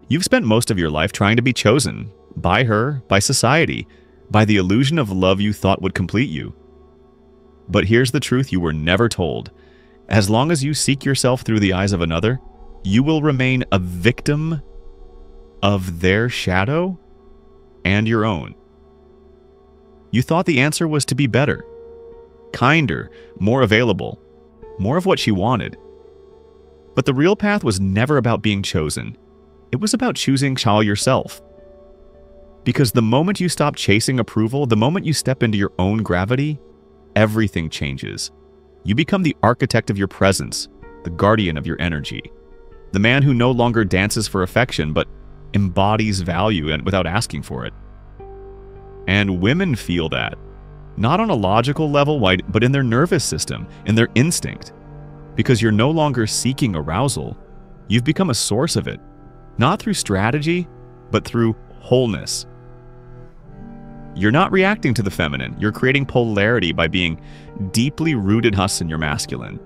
You've spent most of your life trying to be chosen by her, by society, by the illusion of love you thought would complete you. But here's the truth you were never told. As long as you seek yourself through the eyes of another, you will remain a victim of their shadow and your own. You thought the answer was to be better, kinder, more available, more of what she wanted. But the real path was never about being chosen. It was about choosing Chao yourself. Because the moment you stop chasing approval, the moment you step into your own gravity, everything changes. You become the architect of your presence, the guardian of your energy, the man who no longer dances for affection but embodies value and without asking for it. And women feel that, not on a logical level, but in their nervous system, in their instinct. Because you're no longer seeking arousal, you've become a source of it, not through strategy, but through wholeness. You're not reacting to the feminine, you're creating polarity by being deeply rooted in your masculine.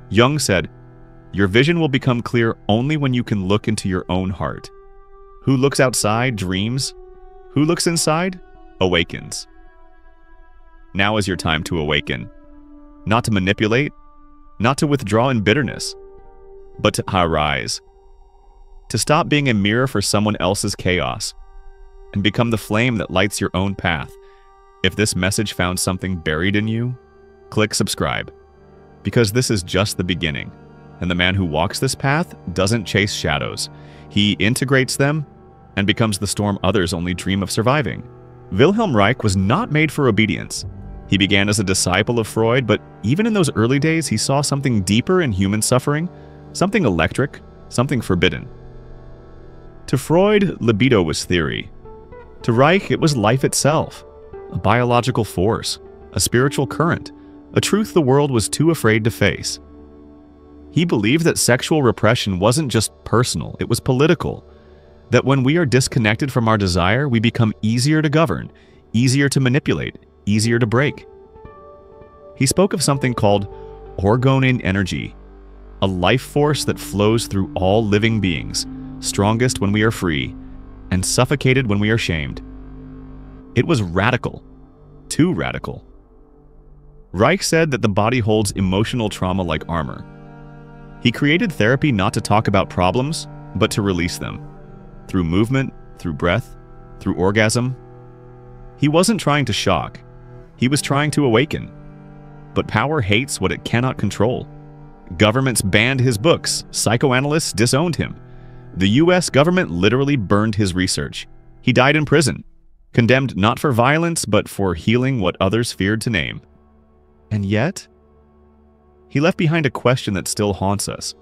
Jung said, "Your vision will become clear only when you can look into your own heart. Who looks outside dreams. Who looks inside awakens." Now is your time to awaken. Not to manipulate, not to withdraw in bitterness, but to arise. To stop being a mirror for someone else's chaos and become the flame that lights your own path. If this message found something buried in you, click subscribe. Because this is just the beginning. And the man who walks this path doesn't chase shadows. He integrates them and becomes the storm others only dream of surviving. Wilhelm Reich was not made for obedience. He began as a disciple of Freud, but even in those early days, he saw something deeper in human suffering, something electric, something forbidden. To Freud, libido was theory. To Reich, it was life itself, a biological force, a spiritual current, a truth the world was too afraid to face. He believed that sexual repression wasn't just personal, it was political. That when we are disconnected from our desire, we become easier to govern, easier to manipulate, easier to break. He spoke of something called orgonin energy, a life force that flows through all living beings, strongest when we are free, and suffocated when we are shamed. It was radical, too radical. Reich said that the body holds emotional trauma like armor. He created therapy not to talk about problems, but to release them. Through movement, through breath, through orgasm. He wasn't trying to shock. He was trying to awaken. But power hates what it cannot control. Governments banned his books. Psychoanalysts disowned him. The US government literally burned his research. He died in prison, condemned not for violence, but for healing what others feared to name. And yet, he left behind a question that still haunts us.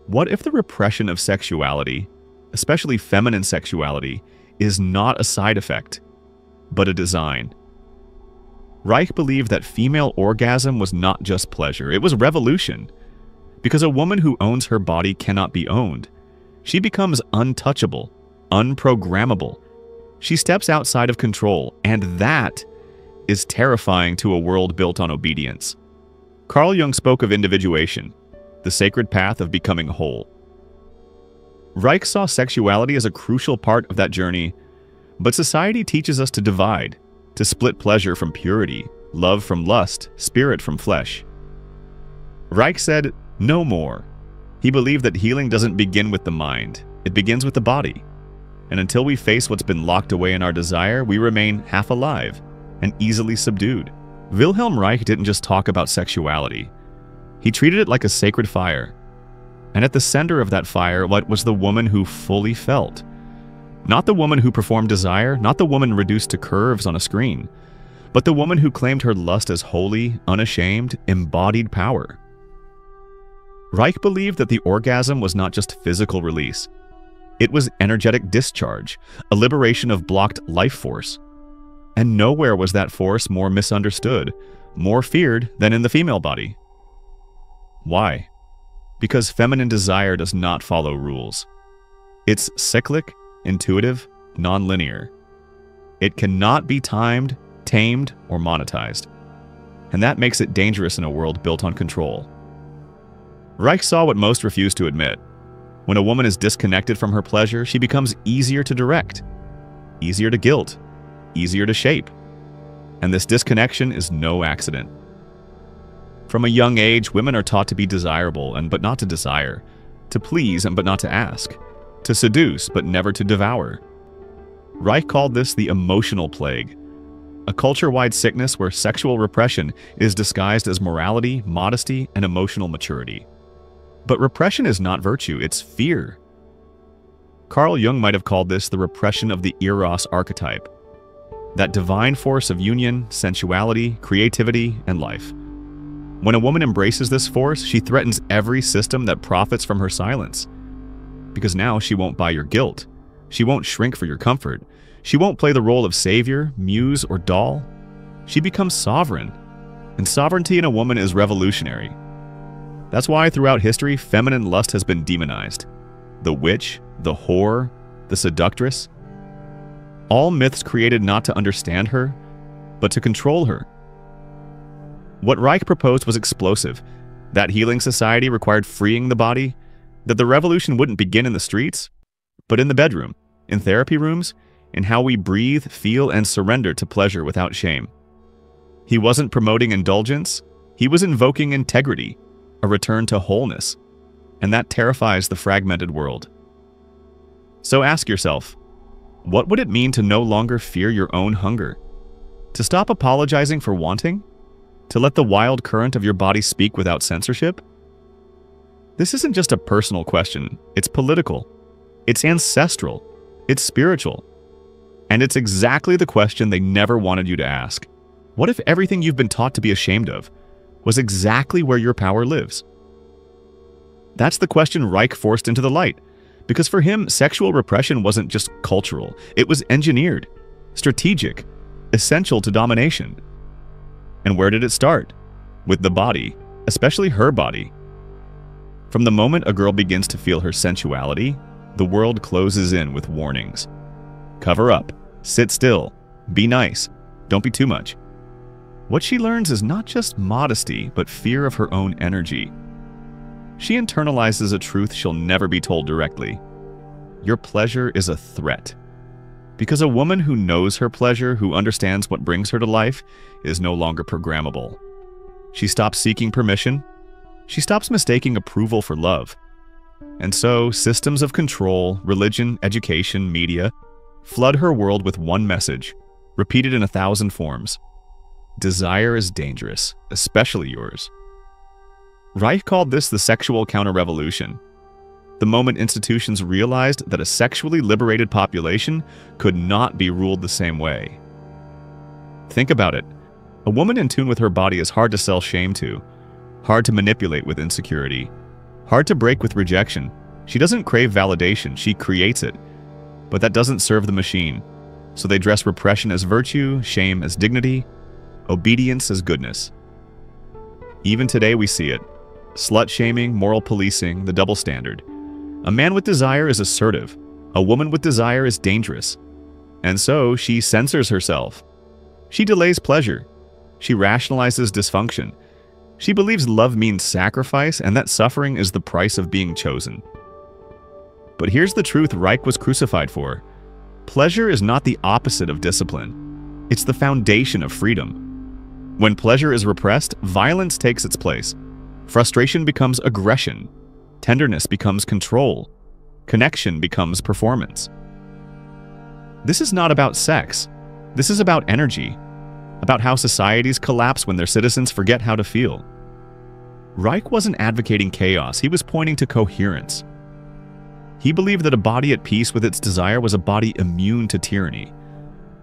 What if the repression of sexuality, especially feminine sexuality, is not a side effect, but a design? Reich believed that female orgasm was not just pleasure, it was revolution. Because a woman who owns her body cannot be owned. She becomes untouchable, unprogrammable. She steps outside of control, and that is terrifying to a world built on obedience. Carl Jung spoke of individuation, the sacred path of becoming whole. Reich saw sexuality as a crucial part of that journey, but society teaches us to divide, to split pleasure from purity, love from lust, spirit from flesh. Reich said, "No more." He believed that healing doesn't begin with the mind, it begins with the body. And until we face what's been locked away in our desire, we remain half alive and easily subdued. Wilhelm Reich didn't just talk about sexuality. He treated it like a sacred fire. And at the center of that fire, what was the woman who fully felt? Not the woman who performed desire, not the woman reduced to curves on a screen, but the woman who claimed her lust as holy, unashamed, embodied power. Reich believed that the orgasm was not just physical release. It was energetic discharge, a liberation of blocked life force. And nowhere was that force more misunderstood, more feared than in the female body. Why? Because feminine desire does not follow rules. It's cyclic, intuitive, non-linear. It cannot be timed, tamed, or monetized. And that makes it dangerous in a world built on control. Reich saw what most refuse to admit. When a woman is disconnected from her pleasure, she becomes easier to direct, easier to guilt, easier to shape. And this disconnection is no accident. From a young age, women are taught to be desirable but not to desire, to please but not to ask, to seduce but never to devour. Reich called this the emotional plague, a culture-wide sickness where sexual repression is disguised as morality, modesty, and emotional maturity. But repression is not virtue, it's fear. Carl Jung might have called this the repression of the Eros archetype, that divine force of union, sensuality, creativity, and life. When a woman embraces this force, she threatens every system that profits from her silence. Because now she won't buy your guilt. She won't shrink for your comfort. She won't play the role of savior, muse, or doll. She becomes sovereign. And sovereignty in a woman is revolutionary. That's why throughout history, feminine lust has been demonized. The witch, the whore, the seductress. All myths created not to understand her, but to control her. What Reich proposed was explosive. That healing society required freeing the body, that the revolution wouldn't begin in the streets, but in the bedroom, in therapy rooms, in how we breathe, feel, and surrender to pleasure without shame. He wasn't promoting indulgence, he was invoking integrity, a return to wholeness, and that terrifies the fragmented world. So ask yourself, what would it mean to no longer fear your own hunger? To stop apologizing for wanting? To let the wild current of your body speak without censorship? This isn't just a personal question, it's political, it's ancestral, it's spiritual, and it's exactly the question they never wanted you to ask. What if everything you've been taught to be ashamed of was exactly where your power lives? That's the question Reich forced into the light, because for him, sexual repression wasn't just cultural, it was engineered, strategic, essential to domination. And where did it start? With the body, especially her body. From the moment a girl begins to feel her sensuality, the world closes in with warnings. Cover up, sit still, be nice, don't be too much. What she learns is not just modesty, but fear of her own energy. She internalizes a truth she'll never be told directly. Your pleasure is a threat. Because a woman who knows her pleasure, who understands what brings her to life, is no longer programmable. She stops seeking permission. She stops mistaking approval for love. And so, systems of control, religion, education, media, flood her world with one message, repeated in 1,000 forms. Desire is dangerous, especially yours. Reich called this the sexual counter-revolution. The moment institutions realized that a sexually liberated population could not be ruled the same way. Think about it. A woman in tune with her body is hard to sell shame to, hard to manipulate with insecurity, hard to break with rejection. She doesn't crave validation, she creates it. But that doesn't serve the machine, so they dress repression as virtue, shame as dignity, obedience as goodness. Even today we see it. Slut-shaming, moral policing, the double standard. A man with desire is assertive. A woman with desire is dangerous. And so she censors herself. She delays pleasure. She rationalizes dysfunction. She believes love means sacrifice and that suffering is the price of being chosen. But here's the truth Reich was crucified for. Pleasure is not the opposite of discipline. It's the foundation of freedom. When pleasure is repressed, violence takes its place. Frustration becomes aggression. Tenderness becomes control. Connection becomes performance. This is not about sex. This is about energy. About how societies collapse when their citizens forget how to feel. Reich wasn't advocating chaos, he was pointing to coherence. He believed that a body at peace with its desire was a body immune to tyranny.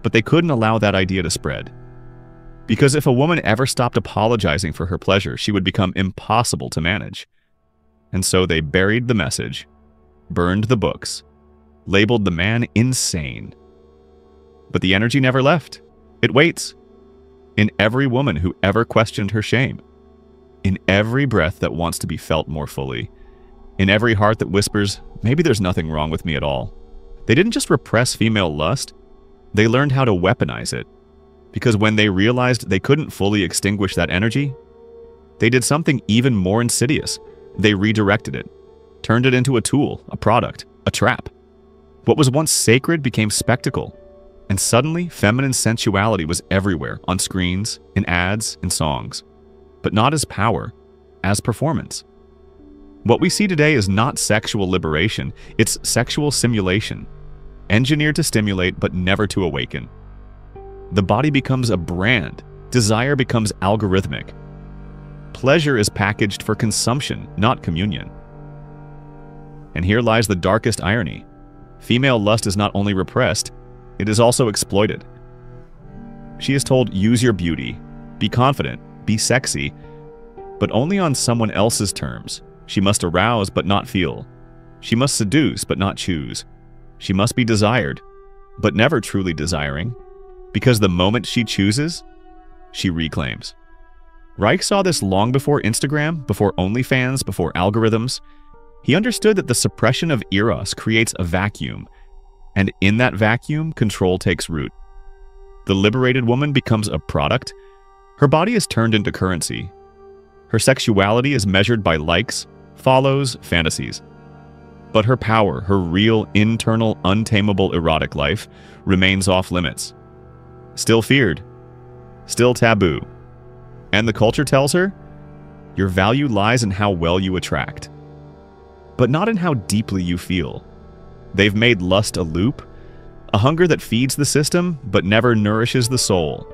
But they couldn't allow that idea to spread. Because if a woman ever stopped apologizing for her pleasure, she would become impossible to manage. And so they buried the message, burned the books, labeled the man insane. But the energy never left. It waits. In every woman who ever questioned her shame. In every breath that wants to be felt more fully. In every heart that whispers, maybe there's nothing wrong with me at all. They didn't just repress female lust, they learned how to weaponize it. Because when they realized they couldn't fully extinguish that energy, they did something even more insidious. They redirected it. turned it into a tool, a product, a trap. What was once sacred became spectacle, and suddenly feminine sensuality was everywhere, on screens, in ads, in songs. But not as power, as performance. What we see today is not sexual liberation, it's sexual simulation, engineered to stimulate but never to awaken. The body becomes a brand, desire becomes algorithmic. Pleasure is packaged for consumption, not communion. And here lies the darkest irony. Female lust is not only repressed, it is also exploited. She is told, use your beauty, be confident, be sexy, but only on someone else's terms. She must arouse but not feel. She must seduce but not choose. She must be desired, but never truly desiring, because the moment she chooses, she reclaims. Reich saw this long before Instagram, before OnlyFans, before algorithms. He understood that the suppression of eros creates a vacuum, and in that vacuum, control takes root. The liberated woman becomes a product. Her body is turned into currency. Her sexuality is measured by likes, follows, fantasies. But her power, her real, internal, untamable erotic life, remains off limits. Still feared. Still taboo. And the culture tells her, your value lies in how well you attract, but not in how deeply you feel. They've made lust a loop, a hunger that feeds the system but never nourishes the soul.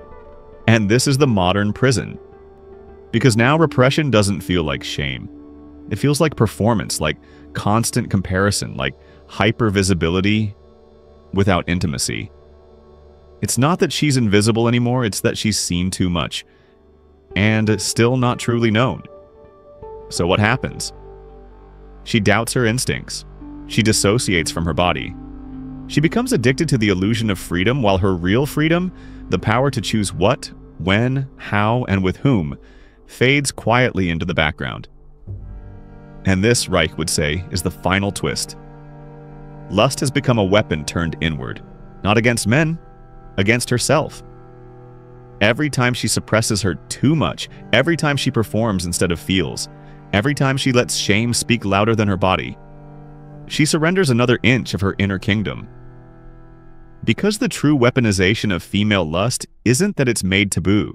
And this is the modern prison. Because now repression doesn't feel like shame. It feels like performance, like constant comparison, like hyper-visibility without intimacy. It's not that she's invisible anymore, it's that she's seen too much, and still not truly known. So what happens? She doubts her instincts. She dissociates from her body. She becomes addicted to the illusion of freedom, while her real freedom, the power to choose what, when, how, and with whom, fades quietly into the background. And this, Reich would say, is the final twist. Lust has become a weapon turned inward, not against men, against herself. Every time she suppresses her too much, every time she performs instead of feels, every time she lets shame speak louder than her body, she surrenders another inch of her inner kingdom. Because the true weaponization of female lust isn't that it's made taboo.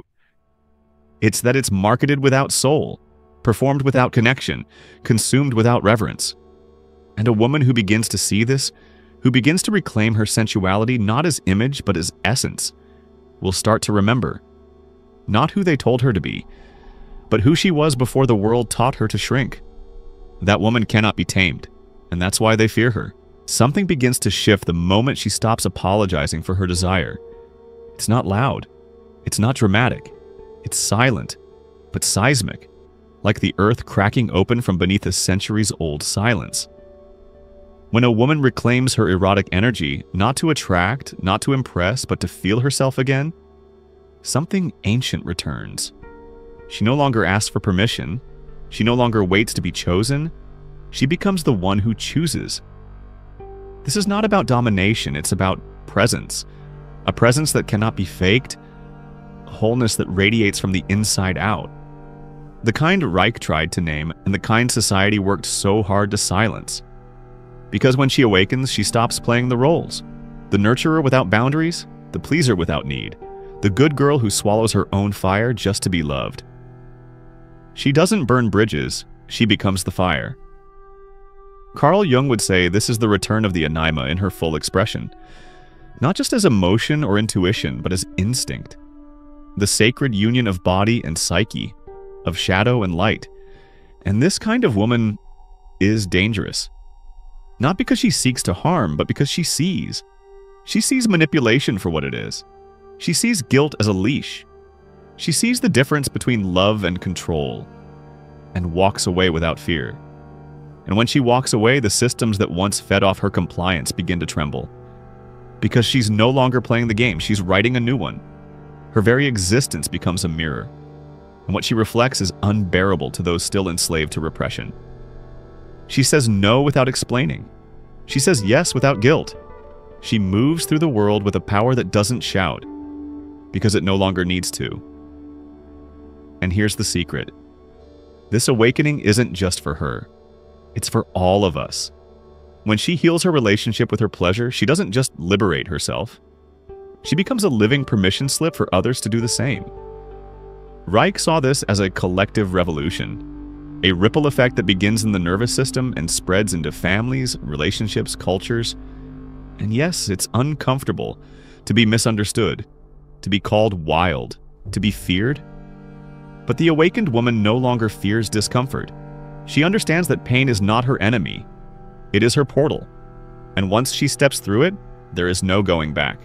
It's that it's marketed without soul, performed without connection, consumed without reverence. And a woman who begins to see this, who begins to reclaim her sensuality not as image but as essence, will start to remember, not who they told her to be, but who she was before the world taught her to shrink. That woman cannot be tamed, and that's why they fear her. Something begins to shift the moment she stops apologizing for her desire. It's not loud. It's not dramatic. It's silent, but seismic, like the earth cracking open from beneath a centuries-old silence. When a woman reclaims her erotic energy, not to attract, not to impress, but to feel herself again, something ancient returns. She no longer asks for permission. She no longer waits to be chosen. She becomes the one who chooses. This is not about domination, it's about presence. A presence that cannot be faked, a wholeness that radiates from the inside out. The kind Reich tried to name, and the kind society worked so hard to silence. Because when she awakens, she stops playing the roles. The nurturer without boundaries, the pleaser without need, the good girl who swallows her own fire just to be loved. She doesn't burn bridges, she becomes the fire. Carl Jung would say this is the return of the anima in her full expression, not just as emotion or intuition, but as instinct. The sacred union of body and psyche, of shadow and light. And this kind of woman is dangerous. Not because she seeks to harm, but because she sees. She sees manipulation for what it is. She sees guilt as a leash. She sees the difference between love and control, and walks away without fear. And when she walks away, the systems that once fed off her compliance begin to tremble. Because she's no longer playing the game, she's writing a new one. Her very existence becomes a mirror. And what she reflects is unbearable to those still enslaved to repression. She says no without explaining. She says yes without guilt. She moves through the world with a power that doesn't shout, because it no longer needs to. And here's the secret. This awakening isn't just for her. It's for all of us. When she heals her relationship with her pleasure, she doesn't just liberate herself. She becomes a living permission slip for others to do the same. Reich saw this as a collective revolution, a ripple effect that begins in the nervous system and spreads into families, relationships, cultures. And yes, it's uncomfortable to be misunderstood, to be called wild, to be feared. But the awakened woman no longer fears discomfort. She understands that pain is not her enemy. It is her portal. And once she steps through it, there is no going back.